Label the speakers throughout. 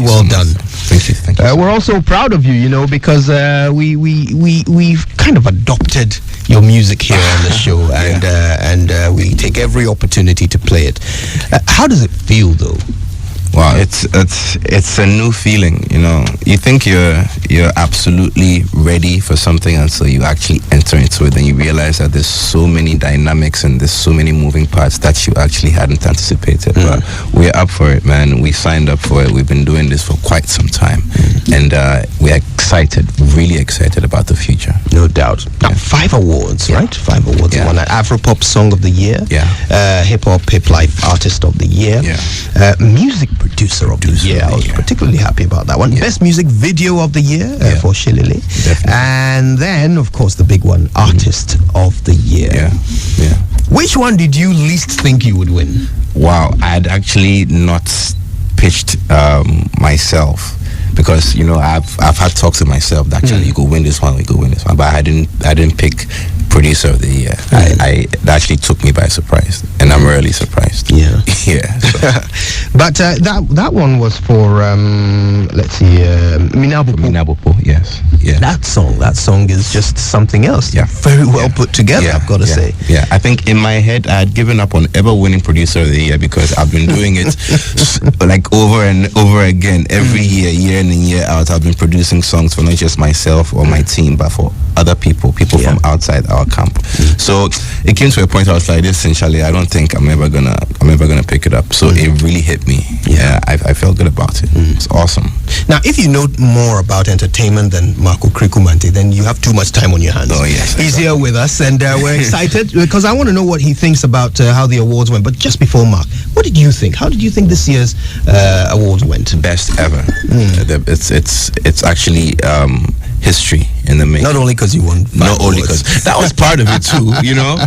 Speaker 1: well done.
Speaker 2: Thank you.
Speaker 1: We're also proud of you, you know, because we've kind of adopted your music here on the show, and we take every opportunity to play it. How does it feel, though?
Speaker 2: Wow, it's a new feeling, you know. You think you're absolutely ready for something until you actually enter into it, and you realize that there's so many dynamics and there's so many moving parts that you actually hadn't anticipated. But we're up for it, man. We signed up for it. We've been doing this for quite some time, and we're excited, really excited about the future.
Speaker 1: No doubt. Now, 5 awards, right? 5 awards.
Speaker 2: Yeah.
Speaker 1: One Afropop Song of the Year.
Speaker 2: Yeah.
Speaker 1: Hip Hop Hip Life Artist of the Year.
Speaker 2: Yeah.
Speaker 1: Music Producer of the Year. I was particularly happy about that one. Best Music Video of the Year for Shilili.
Speaker 2: Definitely.
Speaker 1: And then, of course, the big one, Artist of the Year.
Speaker 2: Yeah.
Speaker 1: Which one did you least think you would win?
Speaker 2: Wow, I had actually not pitched myself, because, you know, I've had talks to myself that actually you could win this one, but I didn't pick Producer of the Year. That actually took me by surprise, and I'm really surprised.
Speaker 1: Yeah.
Speaker 2: So.
Speaker 1: But that one was for let's see,
Speaker 2: Minabopo, yes. Yeah.
Speaker 1: That song is just something else.
Speaker 2: Yeah.
Speaker 1: Very well put together, I've got to say.
Speaker 2: Yeah, I think in my head I had given up on ever winning Producer of the Year, because I've been doing it like over and over again every year in and year out. I've been producing songs for not just myself or my team, but for other people from outside our camp. So it came to a point I was like, this essentially, I don't think I'm ever gonna pick it up. So it really hit me. Yeah, I felt good about it. It's awesome.
Speaker 1: Now, if you know more about entertainment than Marco Krikumante, then you have too much time on your hands.
Speaker 2: Oh yes,
Speaker 1: he's here with us, and we're excited because I want to know what he thinks about how the awards went. But just before Mark, what did you think? How did you think this year's awards went?
Speaker 2: Best ever. It's actually history in the making.
Speaker 1: Not only because you won,
Speaker 2: not only because that was part of it too. You know,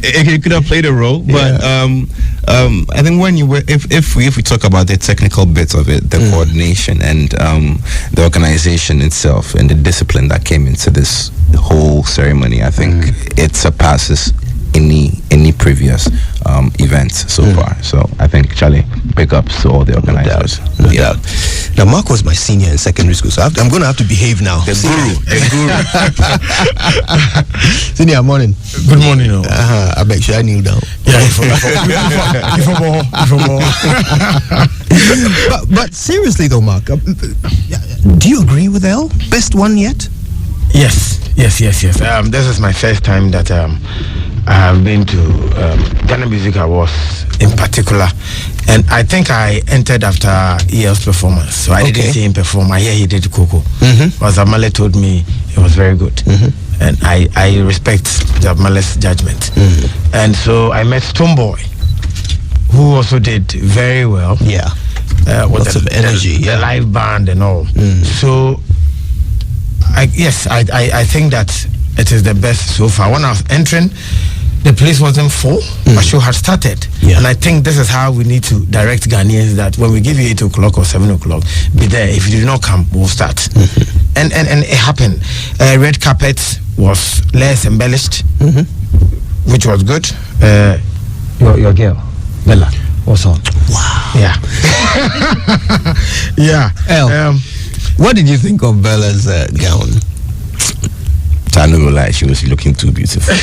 Speaker 2: it could have played a role, but I think when if we talk about the technical bits of it, the coordination and the organization itself and the discipline that came into this whole ceremony, I think it surpasses any previous events so far. So I think, Charlie, big ups to all the organizers.
Speaker 1: No doubt. Now, Mark was my senior in secondary school, so I'm going to have to behave now.
Speaker 2: The guru.
Speaker 1: Senior, morning.
Speaker 3: Good morning.
Speaker 1: I make sure I kneel down.
Speaker 3: Yeah,
Speaker 1: but seriously though, Mark, do you agree with Elle? Best one yet?
Speaker 3: Yes. This is my first time that I have been to Ghana Music Awards in particular, and I think I entered after EL's performance, so I didn't see him perform. I hear he did Coco. But Zamale told me it was very good, and I respect Zamale's judgment. And so I met Stoneboy, who also did very well.
Speaker 1: Yeah,
Speaker 3: with
Speaker 1: lots of energy,
Speaker 3: the live band and all. So I think that it is the best so far. When I was entering, the place wasn't full. My show had started, and I think this is how we need to direct Ghanaians, that when we give you 8 o'clock or 7 o'clock, be there. If you do not come, we'll start. And it happened. Red carpet was less embellished, which was good. Your girl, Bella, was on.
Speaker 1: Wow.
Speaker 3: Yeah. Yeah.
Speaker 1: Elle, what did you think of Bella's gown?
Speaker 2: I don't go lie, she was looking too beautiful.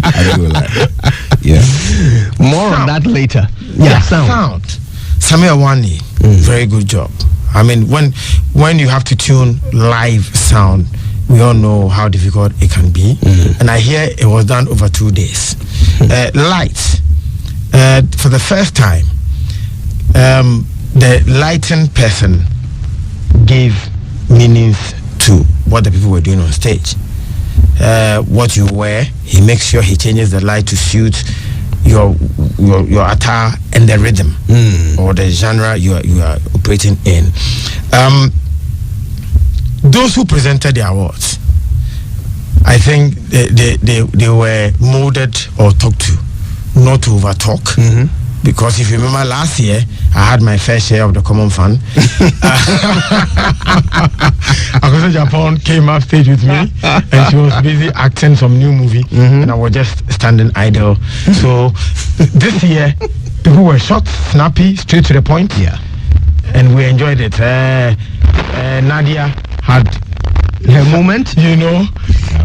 Speaker 2: I don't go lie. Yeah.
Speaker 1: More on that later.
Speaker 3: Yeah, sound. Samuel Wani, very good job. I mean, when you have to tune live sound, we all know how difficult it can be. And I hear it was done over 2 days. Lights. For the first time, the lighting person gave meanings to what the people were doing on stage. What you wear, he makes sure he changes the light to suit your attire and the rhythm or the genre you are operating in. Those who presented the awards, I think they were molded or talked to, not to overtalk. Because if you remember last year, I had my fair share of the common fund. Akoso Japan came up stage with me, and she was busy acting some new movie, and I was just standing idle. So this year, People were short, snappy, straight to the point.
Speaker 1: Yeah.
Speaker 3: And we enjoyed it. Nadia had
Speaker 1: her moment.
Speaker 3: You know,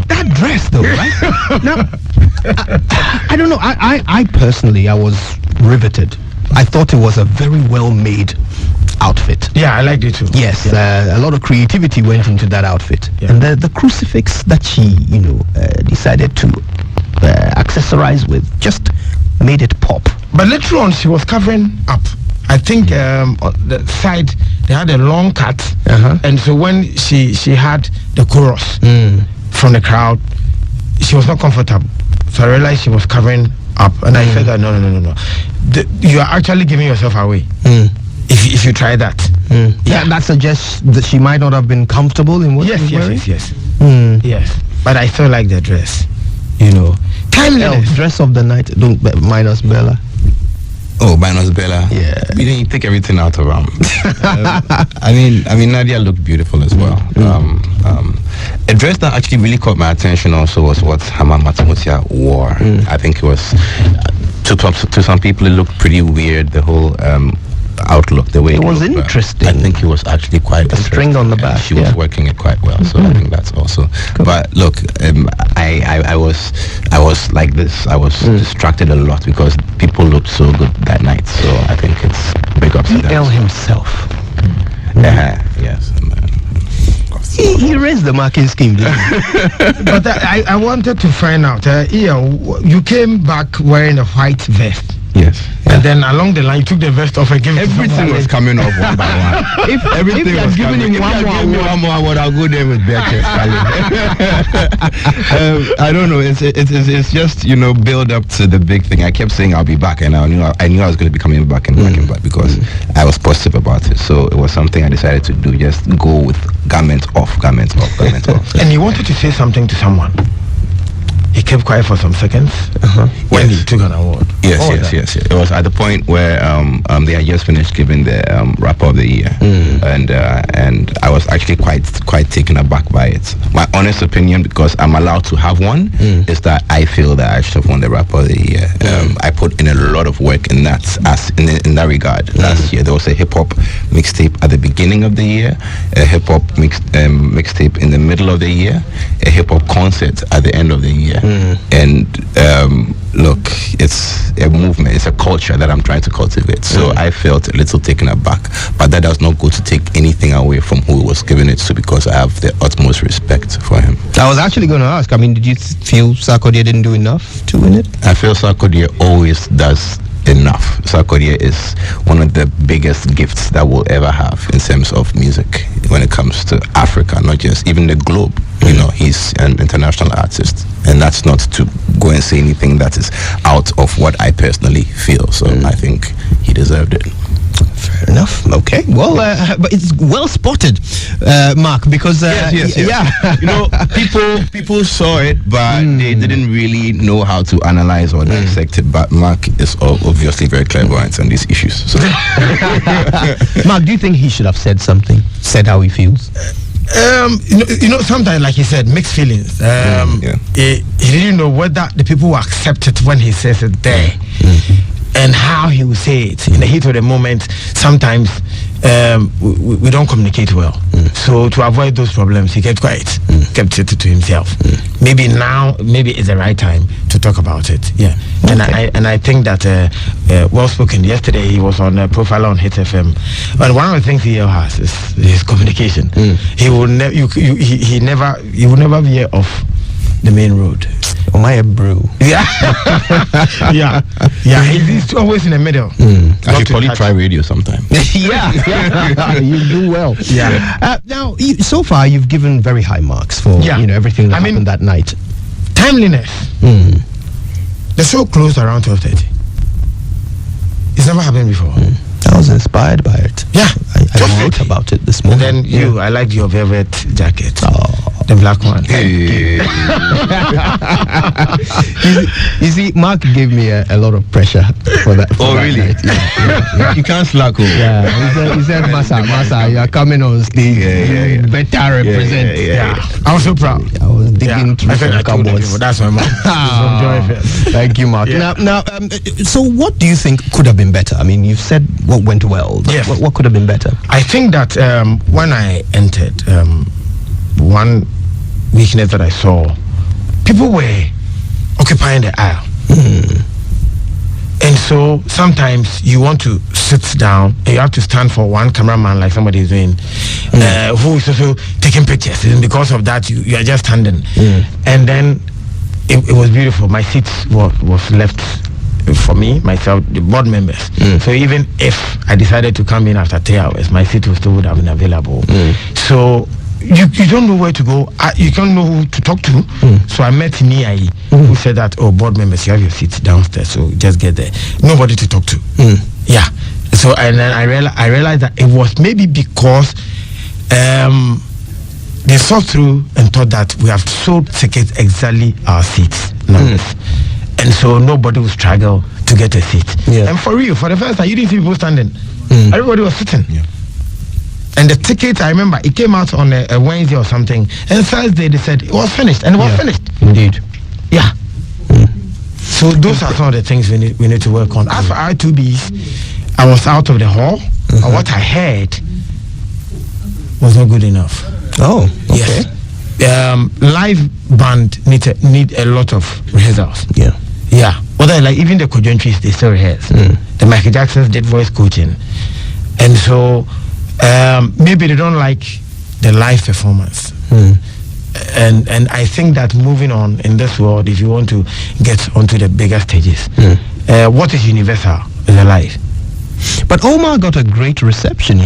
Speaker 1: that dress though, right? Now, I don't know. I personally, I was riveted. I thought it was a very well made outfit.
Speaker 3: Yeah, I liked it too.
Speaker 1: Yes, a lot of creativity went into that outfit.
Speaker 3: Yeah.
Speaker 1: And the crucifix that she, decided to accessorize with just made it pop.
Speaker 3: But later on, she was covering up. I think on the side they had a long cut, and so when she had the chorus from the crowd, she was not comfortable. So I realized she was covering up, and I said that no. You are actually giving yourself away if you try that.
Speaker 1: Yeah, that suggests that she might not have been comfortable in what she was wearing.
Speaker 3: Yes. But I still like the dress. Timeless.
Speaker 1: Dress of the night. Don't minus Bella.
Speaker 2: Oh, minus Bella.
Speaker 1: Yeah.
Speaker 2: You take everything out of I mean, Nadia looked beautiful as well. A dress that actually really caught my attention also was what Hama Matamutia wore. I think it was to some people it looked pretty weird. The whole outlook, the way
Speaker 1: it was
Speaker 2: looked,
Speaker 1: interesting.
Speaker 2: I think it was actually quite
Speaker 1: a string on the back.
Speaker 2: She was working it quite well, so I think that's also. Cool. But look, I was like this. I was distracted a lot because people looked so good that night. So I think it's big ups to them.
Speaker 1: EL himself.
Speaker 2: Yes.
Speaker 1: He raised the marking scheme.
Speaker 3: But I wanted to find out, you came back wearing a white vest.
Speaker 2: Yes.
Speaker 3: And then along the line, you took the vest off and gave
Speaker 2: everything was coming off one by one.
Speaker 1: If everything was coming in
Speaker 2: one more award, I'll go there with Becky. I don't know. It's just build up to the big thing. I kept saying I'll be back, and I knew I was going to be coming back and back because I was positive about it. So it was something I decided to do. Just go with garment off.
Speaker 3: And you wanted to say something to someone. He kept quiet for some seconds when he took an award.
Speaker 2: Yes. It was at the point where they had just finished giving the rapper of the year, and I was actually quite taken aback by it. My honest opinion, because I'm allowed to have one, is that I feel that I should have won the rapper of the year. I put in a lot of work in that in that regard. Last year there was a hip hop mixtape at the beginning of the year, a hip hop mixtape in the middle of the year, a hip hop concert at the end of the year. And look, it's a movement, it's a culture that I'm trying to cultivate. So I felt a little taken aback, but that does not go to take anything away from who was giving it to, because I have the utmost respect for him.
Speaker 1: I was actually going to ask, did you feel Sarkodie didn't do enough to win it?
Speaker 2: I feel Sarkodie always does enough. Sarkodie is one of the biggest gifts that we'll ever have in terms of music when it comes to Africa, not just even the globe. He's an international artist, and that's not to go and say anything that is out of what I personally feel. So I think he deserved it.
Speaker 1: Fair enough. Okay. Well, but it's well spotted, Mark, because
Speaker 2: yes. People saw it, but they didn't really know how to analyze or dissect it. But Mark is obviously very clever on these issues. So.
Speaker 1: Mark, do you think he should have said something? Said how he feels?
Speaker 3: Sometimes, like he said, mixed feelings. He didn't know whether the people will accept it when he says it there. And how he will say it in the heat of the moment. Sometimes we don't communicate well. So to avoid those problems, he kept quiet, kept it to himself. Maybe it's the right time to talk about it. Yeah. Okay. And I think that well spoken. Yesterday he was on a profile on Hit FM, and one of the things he has is his communication. He will he will never veer off the main road.
Speaker 1: My brew.
Speaker 3: Yeah. He's always in the middle.
Speaker 2: I should probably try radio sometime.
Speaker 1: Yeah. You do well.
Speaker 3: Yeah.
Speaker 1: Now, so far you've given very high marks for everything that happened that night.
Speaker 3: Timeliness. The show closed around 12:30. It's never happened before.
Speaker 1: I was inspired by it.
Speaker 3: Yeah.
Speaker 1: I wrote about it this morning.
Speaker 3: And then I liked your velvet jacket. The black one.
Speaker 1: You see, Mark gave me a lot of pressure for that.
Speaker 2: Oh, really?
Speaker 1: Yeah.
Speaker 2: You can't slack.
Speaker 1: Yeah, he said, Masa, you are coming on stage.
Speaker 2: Yeah.
Speaker 1: Better represent.
Speaker 3: Yeah. I was so proud.
Speaker 1: I was digging through some cupboards.
Speaker 3: That's my mom.
Speaker 1: Thank you, Mark.
Speaker 3: Yeah.
Speaker 1: Now, so what do you think could have been better? I mean, you've said what went well. But
Speaker 3: Yes.
Speaker 1: what could have been better?
Speaker 3: I think that when I entered, one weakness that I saw, people were occupying the aisle. And so sometimes you want to sit down and you have to stand for one cameraman like somebody is doing, who is also taking pictures. And because of that, you are just standing. And then it was beautiful. My seat was left for me, myself, the board members. So even if I decided to come in after 3 hours, my seat still would have been available. So you don't know where to go. You don't know who to talk to. So I met Niai, who said that, oh, board members, you have your seats downstairs, so just get there. Nobody to talk to. Yeah. So and then I realized that it was maybe because they saw through and thought that we have sold tickets exactly our seats numbers. And so nobody will struggle to get a seat.
Speaker 1: Yeah.
Speaker 3: And for real, for the first time, you didn't see people standing. Everybody was sitting.
Speaker 2: Yeah.
Speaker 3: And the ticket, I remember, it came out on a Wednesday or something. And Thursday, they said it was finished. And it was finished.
Speaker 1: Indeed.
Speaker 3: Yeah. So those are some of the things we need to work on. As for R2Bs, I was out of the hall. And what I heard was not good enough.
Speaker 1: Oh, okay.
Speaker 3: Yes. Live band need a lot of rehearsals.
Speaker 1: Yeah.
Speaker 3: Yeah. Although like even the conjunctures, they still rehearse. The Michael Jacksons did voice coaching. And so maybe they don't like the live performance. And I think that moving on in this world, if you want to get onto the bigger stages, what is universal is alive.
Speaker 1: But Omar got a great reception,